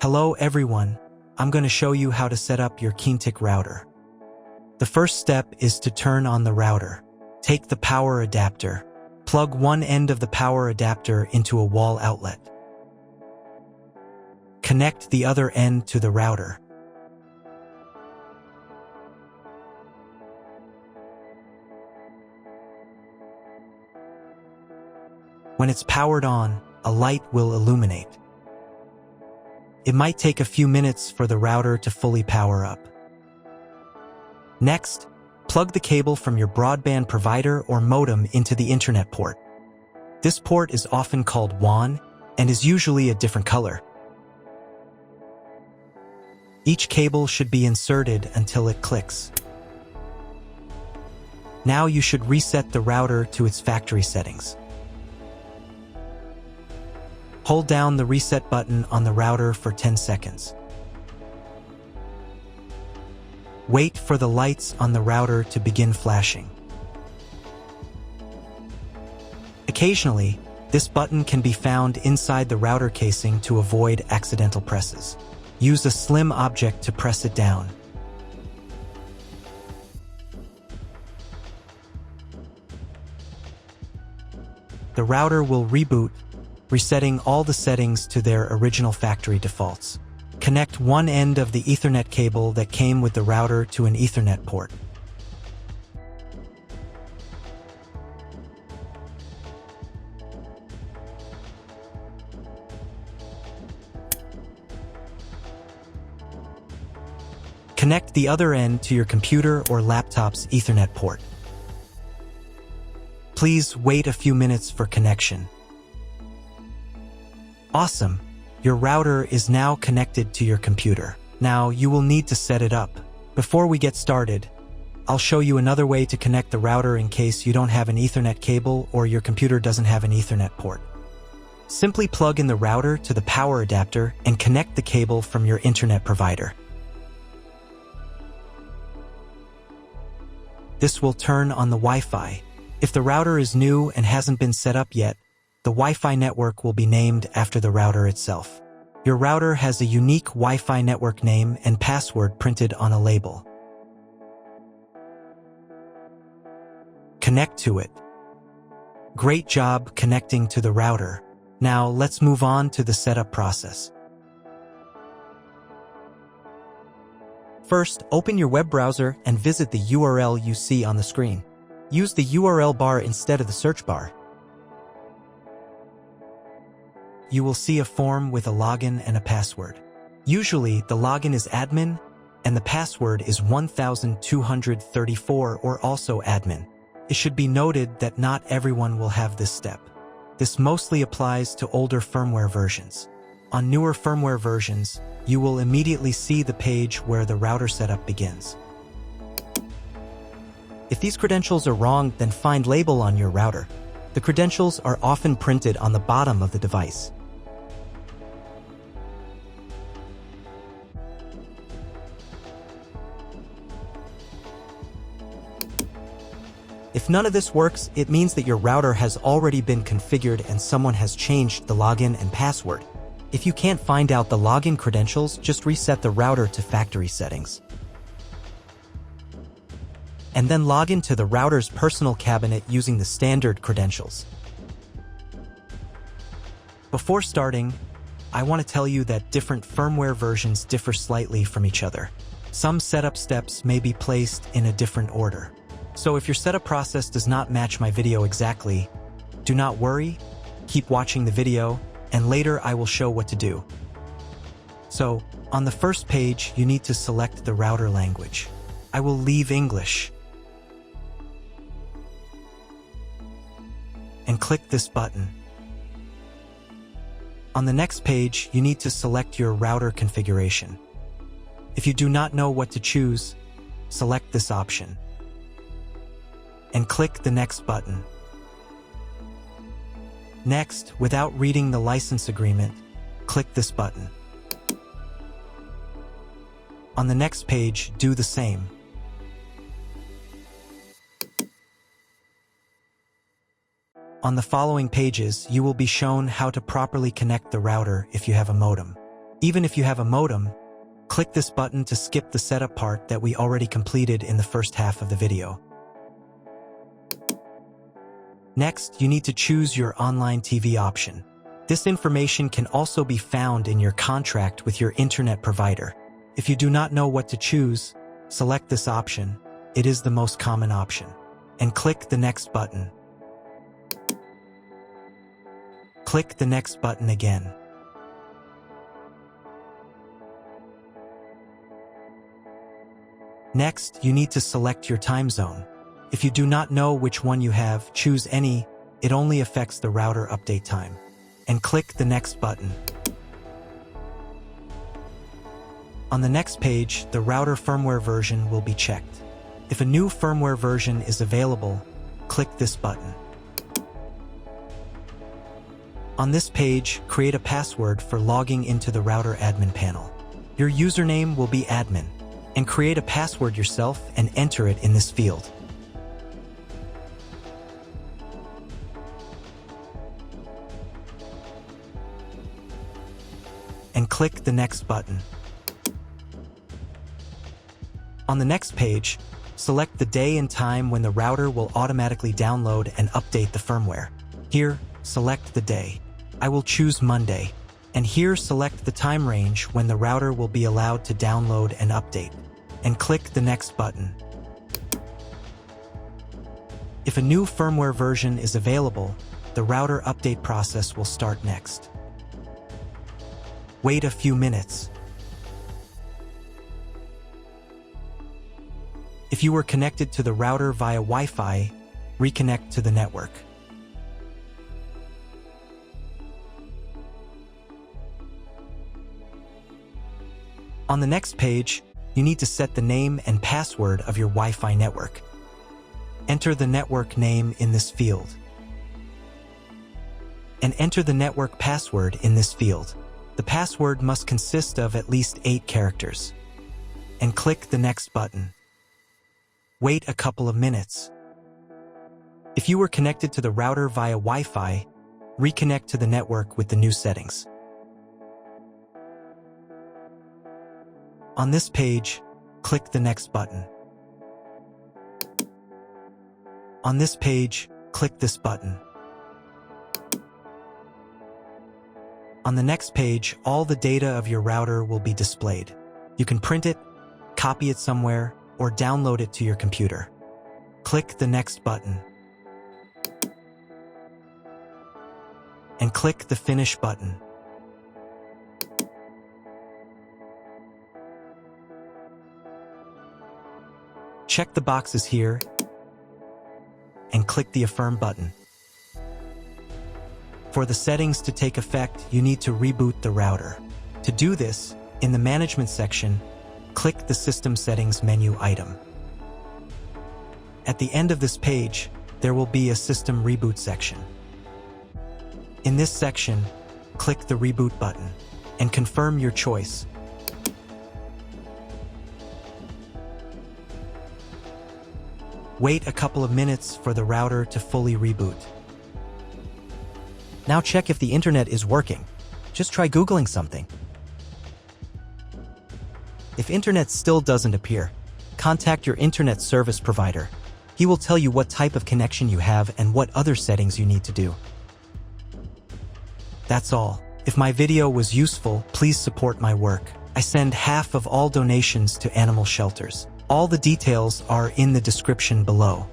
Hello everyone, I'm going to show you how to set up your Keenetic router. The first step is to turn on the router. Take the power adapter. Plug one end of the power adapter into a wall outlet. Connect the other end to the router. When it's powered on, a light will illuminate. It might take a few minutes for the router to fully power up. Next, plug the cable from your broadband provider or modem into the Internet port. This port is often called WAN and is usually a different color. Each cable should be inserted until it clicks. Now you should reset the router to its factory settings. Hold down the reset button on the router for 10 seconds. Wait for the lights on the router to begin flashing. Occasionally, this button can be found inside the router casing to avoid accidental presses. Use a slim object to press it down. The router will reboot, resetting all the settings to their original factory defaults. Connect one end of the Ethernet cable that came with the router to an Ethernet port. Connect the other end to your computer or laptop's Ethernet port. Please wait a few minutes for connection. Awesome! Your router is now connected to your computer. Now you will need to set it up. Before we get started, I'll show you another way to connect the router in case you don't have an Ethernet cable or your computer doesn't have an Ethernet port. Simply plug in the router to the power adapter and connect the cable from your internet provider. This will turn on the Wi-Fi. If the router is new and hasn't been set up yet, the Wi-Fi network will be named after the router itself. Your router has a unique Wi-Fi network name and password printed on a label. Connect to it. Great job connecting to the router. Now let's move on to the setup process. First, open your web browser and visit the URL you see on the screen. Use the URL bar instead of the search bar. You will see a form with a login and a password. Usually, the login is admin, and the password is 1234 or also admin. It should be noted that not everyone will have this step. This mostly applies to older firmware versions. On newer firmware versions, you will immediately see the page where the router setup begins. If these credentials are wrong, then find label on your router. The credentials are often printed on the bottom of the device. If none of this works, it means that your router has already been configured and someone has changed the login and password. If you can't find out the login credentials, just reset the router to factory settings. And then log into the router's personal cabinet using the standard credentials. Before starting, I want to tell you that different firmware versions differ slightly from each other. Some setup steps may be placed in a different order. So if your setup process does not match my video exactly, do not worry, keep watching the video, and later I will show what to do. So, on the first page, you need to select the router language. I will leave English. And click this button. On the next page, you need to select your router configuration. If you do not know what to choose, select this option. And click the next button. Next, without reading the license agreement, click this button. On the next page, do the same. On the following pages, you will be shown how to properly connect the router if you have a modem. Even if you have a modem, click this button to skip the setup part that we already completed in the first half of the video. Next, you need to choose your online TV option. This information can also be found in your contract with your internet provider. If you do not know what to choose, select this option. It is the most common option. And click the next button. Click the next button again. Next, you need to select your time zone. If you do not know which one you have, choose any. It only affects the router update time. And click the next button. On the next page, the router firmware version will be checked. If a new firmware version is available, click this button. On this page, create a password for logging into the router admin panel. Your username will be admin, and create a password yourself and enter it in this field. And click the next button. On the next page, select the day and time when the router will automatically download and update the firmware. Here, select the day. I will choose Monday. And here, select the time range when the router will be allowed to download and update. And click the next button. If a new firmware version is available, the router update process will start next. Wait a few minutes. If you were connected to the router via Wi-Fi, reconnect to the network. On the next page, you need to set the name and password of your Wi-Fi network. Enter the network name in this field. And enter the network password in this field. The password must consist of at least 8 characters. And click the next button. Wait a couple of minutes. If you were connected to the router via Wi-Fi, reconnect to the network with the new settings. On this page, click the next button. On this page, click this button. On the next page, all the data of your router will be displayed. You can print it, copy it somewhere, or download it to your computer. Click the next button. And click the Finish button. Check the boxes here and click the Affirm button. For the settings to take effect, you need to reboot the router. To do this, in the Management section, click the System Settings menu item. At the end of this page, there will be a System Reboot section. In this section, click the Reboot button and confirm your choice. Wait a couple of minutes for the router to fully reboot. Now check if the internet is working. Just try Googling something. If internet still doesn't appear, contact your internet service provider. He will tell you what type of connection you have and what other settings you need to do. That's all. If my video was useful, please support my work. I send half of all donations to animal shelters. All the details are in the description below.